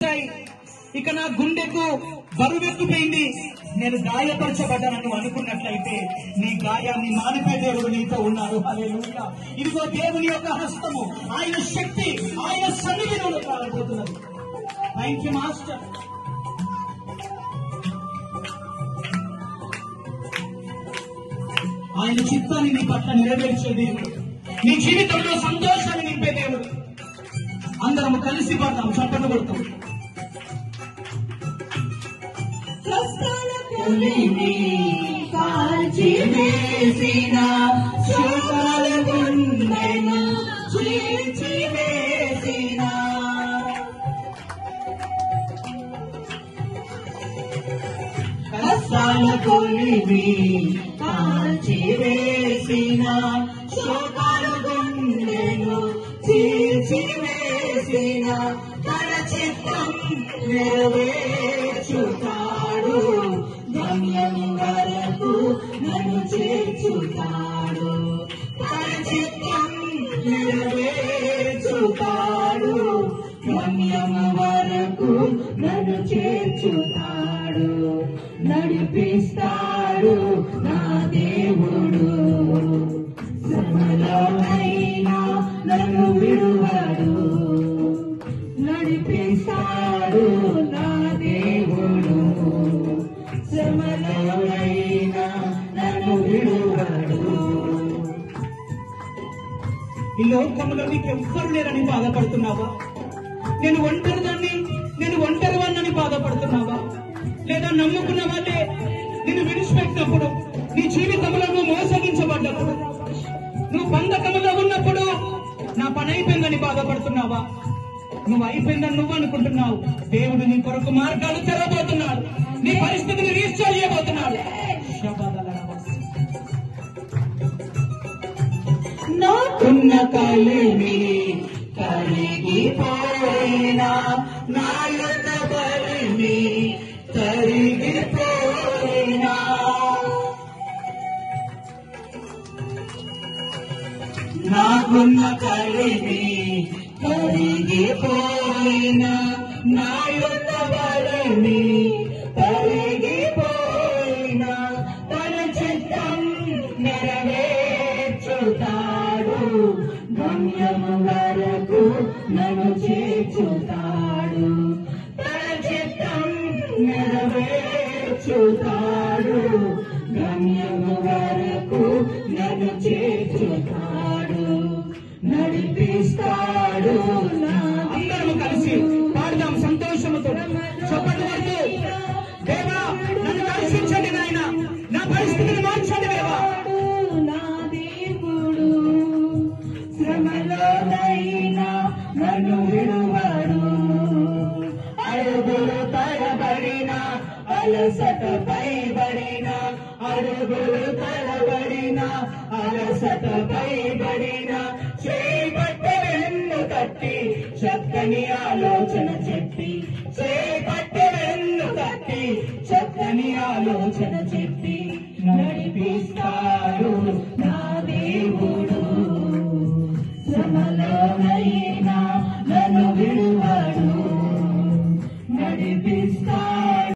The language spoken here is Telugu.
ఇక నా గుండెకు బరువెక్కుపోయింది, నేను గాయపరచబడ్డానని అనుకున్నట్లయితే నీ గాయాన్ని మానిపే దేవుడు నీతో ఉన్నాడు. హల్లెలూయా. ఇదిగో దేవుని యొక్క హస్తము, ఆయన శక్తి, ఆయన సన్నిధిలో కాలబోతున్నది. Thank you master. ఆయన చిత్తాన్ని నీ పట్ల నెరవేర్చే దేవుడు, నీ జీవితంలో సంతోషాన్ని నింపే దేవుడు. అందరం కలిసి పడతాం, చప్పట్లు కొడతాం. కాల్చివేసిన శోకాల గుండెను చీల్చివేసిన కష్టాల కొలిమి కాల్చివేసిన శోకాల గుండెను చీల్చివేసిన తన చిత్తం నెరవేర్చుతాడు, గమ్యము వరకు నన్ను చేర్చుతాడు. తన చిత్తం నెరవేర్చుతాడు, గమ్యము వరకు నన్ను చేర్చుతాడు. నడిపిస్తాడు నా దేవుడు, శ్రమలోనైనా నన్ను విడువడు. నడిపిస్తాడు నా దేవుడు, శ్రమలోనైనా నన్ను విడువడు. ఈ లోకంలో నీకెవ్వరు లేరని బాధపడుతున్నావా? నేను ఒంటరిదాన్ని, నేను ఒంటరివాణ్ణని బాధపడుతున్నావా? లేదా నమ్ముకున్న వాళ్ళే నిన్ను విడిచిపెట్టినప్పుడు, నీ జీవితంలో నువ్వు మోసగించబడ్డప్పుడు, నువ్వు బంధకంలో ఉన్నప్పుడు నా పని అయిపోయిందని బాధపడుతున్నావా? నువ్వు అయిపోయిందని నువ్వు అనుకుంటున్నావు. దేవుడు నీ కొరకు మార్గాలు తెరవబోతున్నాడు, నీ పరిస్థితిని రీస్టోర్ చేయబోతున్నాడు. నాకున్న కలిమి కరిగిపోయినా, నా యొక్క బలిమి కరిగిపోయినా, నాకున్న కలిమి కరిగిపోయినా, నా యొక్క బలిమి కరిగిపోయినా, తన చిత్తం నెరవేర్చుతాడు, గమ్యము వరకు నన్ను చేర్చుతాడు. తన చిత్తం నెరవేర్చుతాడు, గమ్యము వరకు నన్ను చేర్చుతాడు. నడిపిస్తాడు నా అందరము కలిసి పాడదాం సంతోషముతో, చప్పట్లు కొడుతూ. దేవా నన్ను దర్శించండి నాయన, నా పరిస్థితిని మార్చండి దేవా. నా దేవుడు శ్రమలోనైనా నన్ను విడువడు. అడుగులు తడబడిన, అలసట పైబడిన, అడుగులు తడబడిన, అలసట పైబడిన, చేపట్టి వెన్ను తట్టి చక్కని ఆలోచన చెప్పి, చేపట్టి వెన్ను తట్టి చక్కని ఆలోచన చెప్పి,